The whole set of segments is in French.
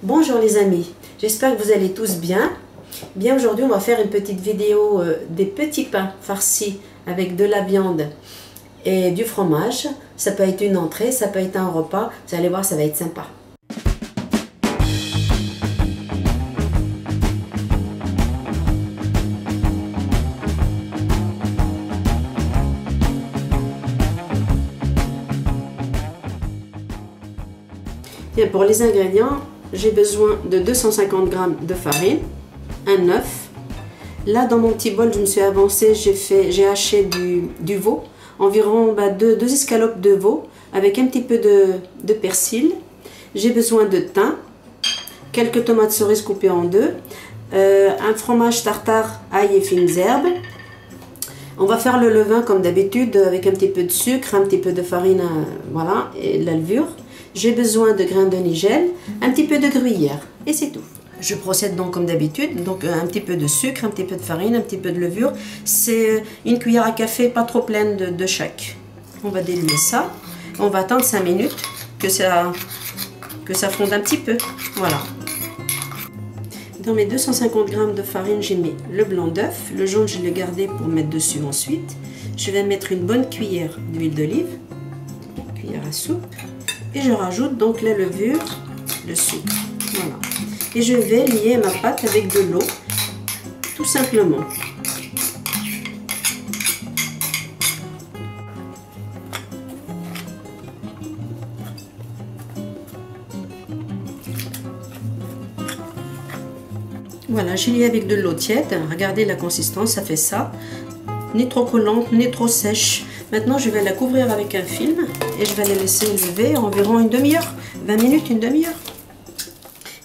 Bonjour les amis, j'espère que vous allez tous bien. Bien, aujourd'hui on va faire une petite vidéo des petits pains farcis avec de la viande et du fromage. Ça peut être une entrée, ça peut être un repas, vous allez voir, ça va être sympa. Bien, pour les ingrédients, j'ai besoin de 250 g de farine, un œuf. Là, dans mon petit bol, je me suis avancée, j'ai haché du veau, environ deux escalopes de veau avec un petit peu de persil. J'ai besoin de thym, quelques tomates cerises coupées en deux, un fromage tartare, ail et fines herbes. On va faire le levain comme d'habitude avec un petit peu de sucre, un petit peu de farine, voilà, et de la levure. J'ai besoin de grains de nigel, un petit peu de gruyère et c'est tout. Je procède donc comme d'habitude, donc un petit peu de sucre, un petit peu de farine, un petit peu de levure. C'est une cuillère à café pas trop pleine de chaque. On va diluer ça. On va attendre 5 minutes que ça fonde un petit peu. Voilà. Dans mes 250 g de farine, j'ai mis le blanc d'œuf. Le jaune, je l'ai gardé pour mettre dessus ensuite. Je vais mettre une bonne cuillère d'huile d'olive, cuillère à soupe. Et je rajoute donc la levure, le sucre. Voilà. Et je vais lier ma pâte avec de l'eau, tout simplement. Voilà, j'ai lié avec de l'eau tiède. Regardez la consistance, ça fait ça. Ni trop collante, ni trop sèche. Maintenant, je vais la couvrir avec un film et je vais la laisser lever environ une demi-heure, 20 minutes, une demi-heure.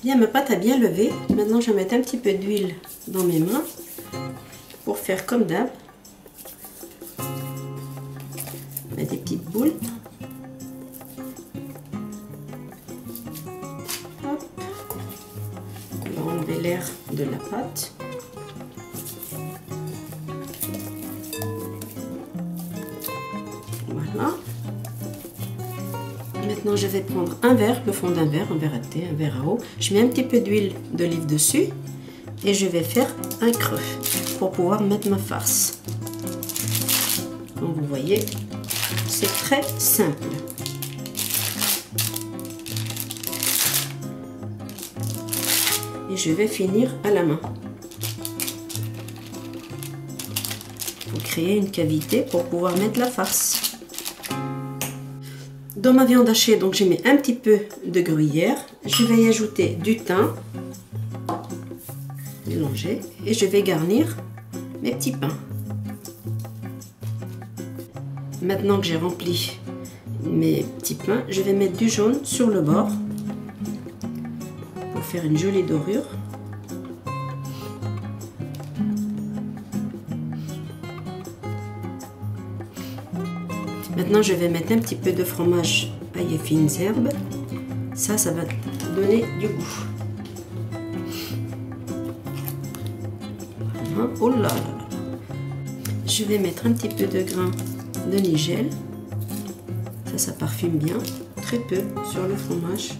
Bien, ma pâte a bien levé. Maintenant, je vais mettre un petit peu d'huile dans mes mains pour faire comme d'hab. Mettre des petites boules. Hop. On va enlever l'air de la pâte. Voilà. Maintenant, je vais prendre un verre, le fond d'un verre, un verre à thé, un verre à eau. Je mets un petit peu d'huile d'olive dessus et je vais faire un creux pour pouvoir mettre ma farce. Comme vous voyez, c'est très simple. Et je vais finir à la main. Pour créer une cavité pour pouvoir mettre la farce. Dans ma viande hachée, donc j'ai mis un petit peu de gruyère. Je vais y ajouter du thym, mélanger, et je vais garnir mes petits pains. Maintenant que j'ai rempli mes petits pains, je vais mettre du jaune sur le bord pour faire une jolie dorure. Maintenant, je vais mettre un petit peu de fromage ail et fines herbes. Ça va donner du goût. Voilà. Oh là là. Je vais mettre un petit peu de grains de nigel. Ça parfume bien. Très peu sur le fromage.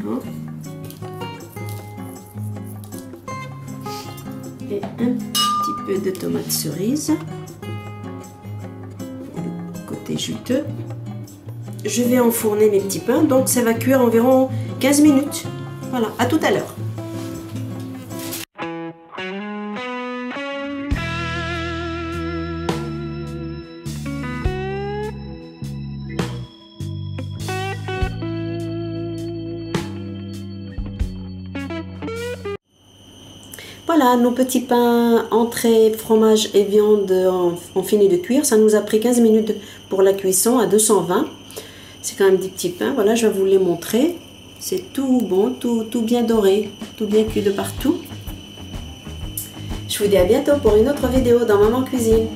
Voilà. Et un petit peu de tomates cerises. Côté juteux. Je vais enfourner mes petits pains, donc ça va cuire environ 15 minutes. Voilà, à tout à l'heure. Voilà, nos petits pains, entrée, fromage et viande ont fini de cuire. Ça nous a pris 15 minutes pour la cuisson à 220. C'est quand même des petits pains. Voilà, je vais vous les montrer. C'est tout bon, tout bien doré, tout bien cuit de partout. Je vous dis à bientôt pour une autre vidéo dans Maman Cuisine.